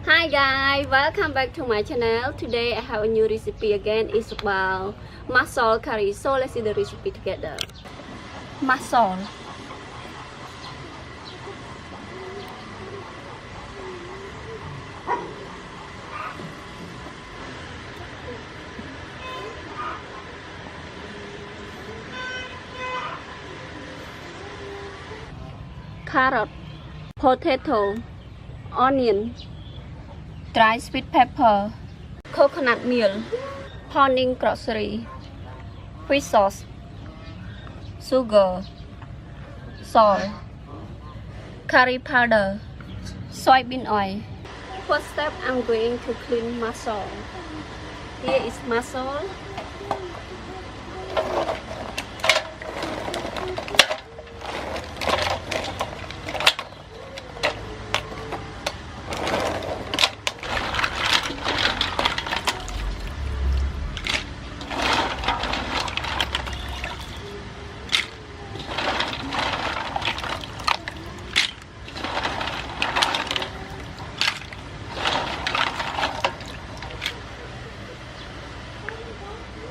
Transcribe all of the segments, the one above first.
Hi guys, welcome back to my channel. Today I have a new recipe again. It's about mussel curry. So let's see the recipe together. Mussel, carrot, potato, onion, dry sweet pepper, coconut meal, pounding grocery, fish sauce, sugar, salt, curry powder, soybean oil. First step, I'm going to clean mussel. Here is mussel.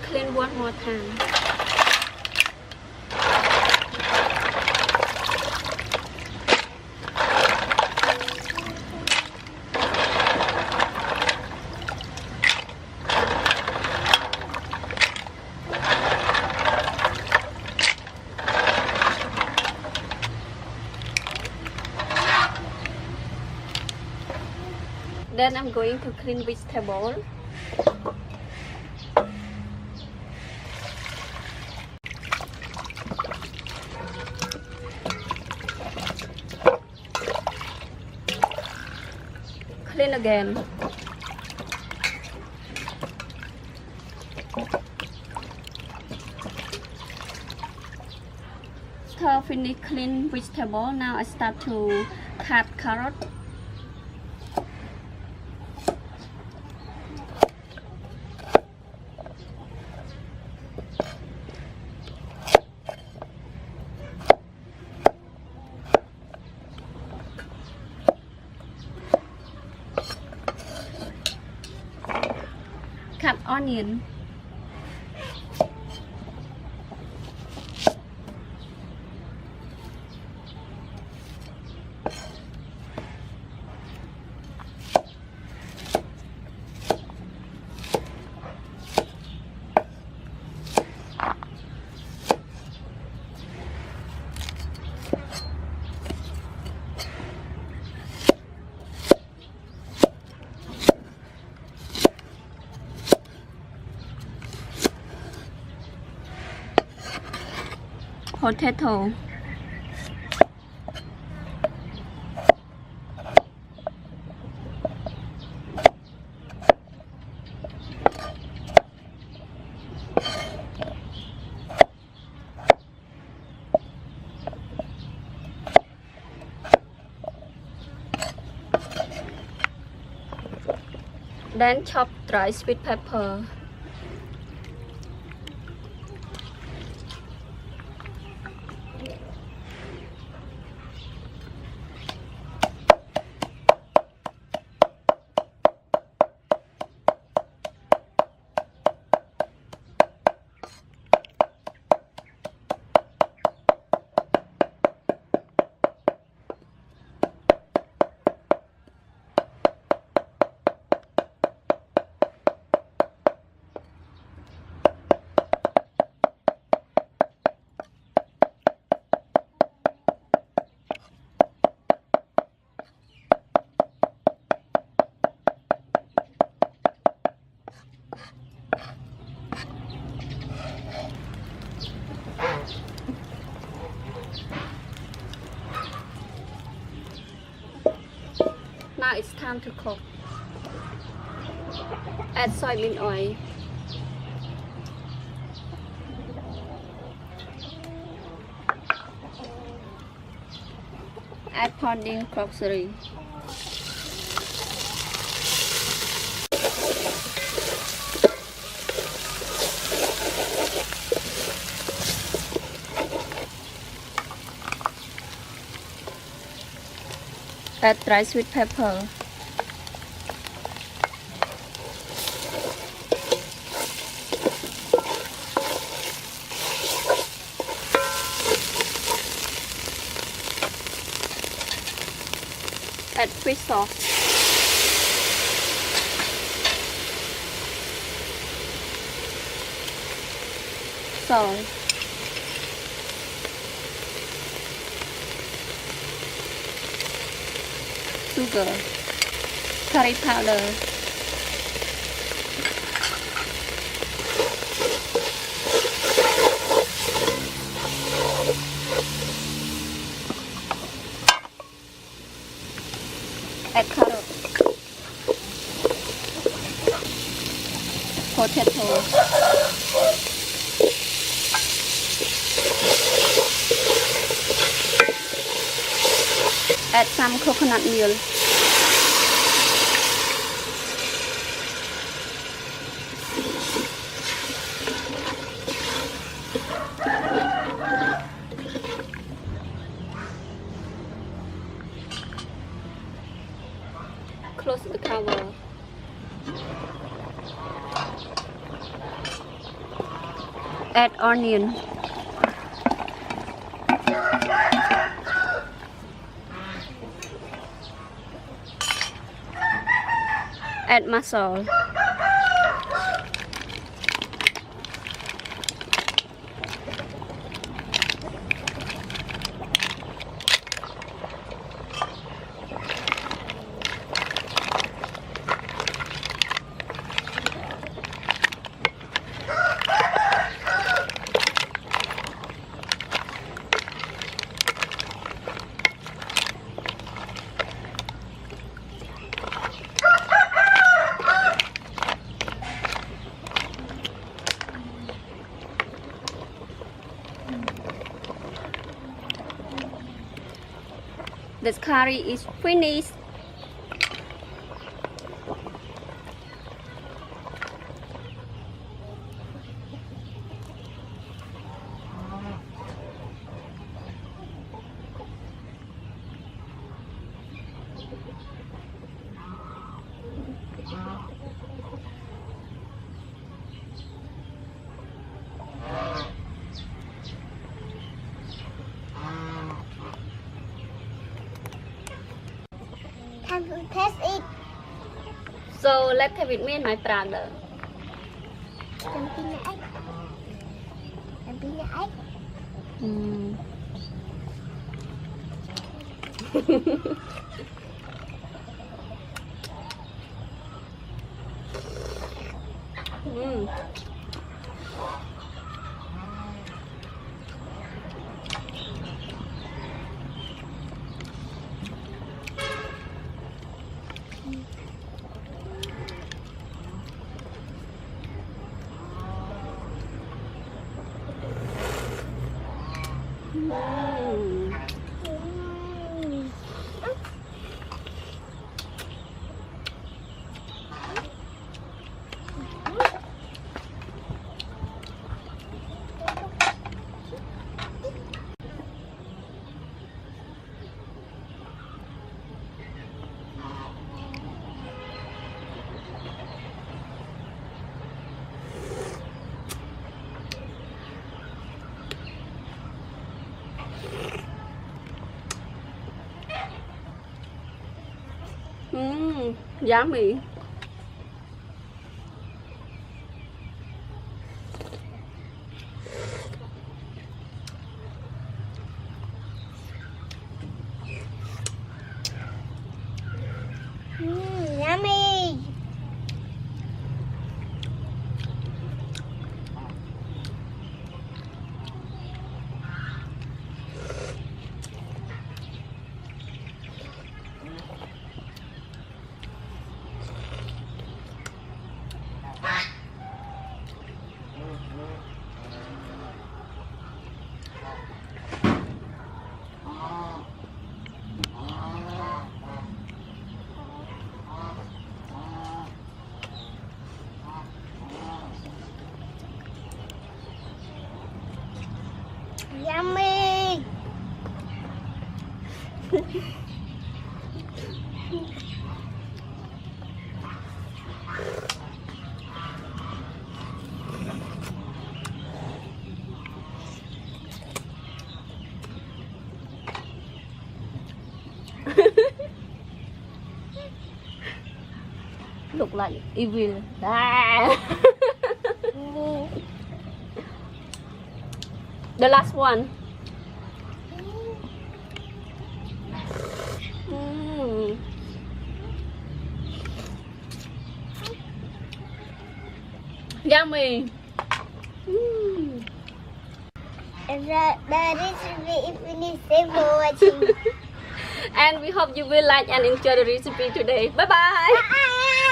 Clean one more time. Then I'm going to clean vegetable. Clean again. After finish clean vegetable, now I start to cut carrot. Cut onion. Potato. Then chop dry sweet pepper. Now it's time to cook. Add soybean oil. Add pounding grocery. Add dry sweet pepper. Add fish sauce. Salt. Sugar. Curry powder. Add carrot, potato, add some coconut milk, close the cover. Add onion. Add mussel. This curry is finished. Time to test it. So let's have it me and my brother. Jumping the egg. Jumping the egg. Yummy. Yummy. Yummy. look like evil. Ah. The last one. Yummy. The recipe finished. Thanks for watching. And we hope you will like and enjoy the recipe today. Bye bye. Bye.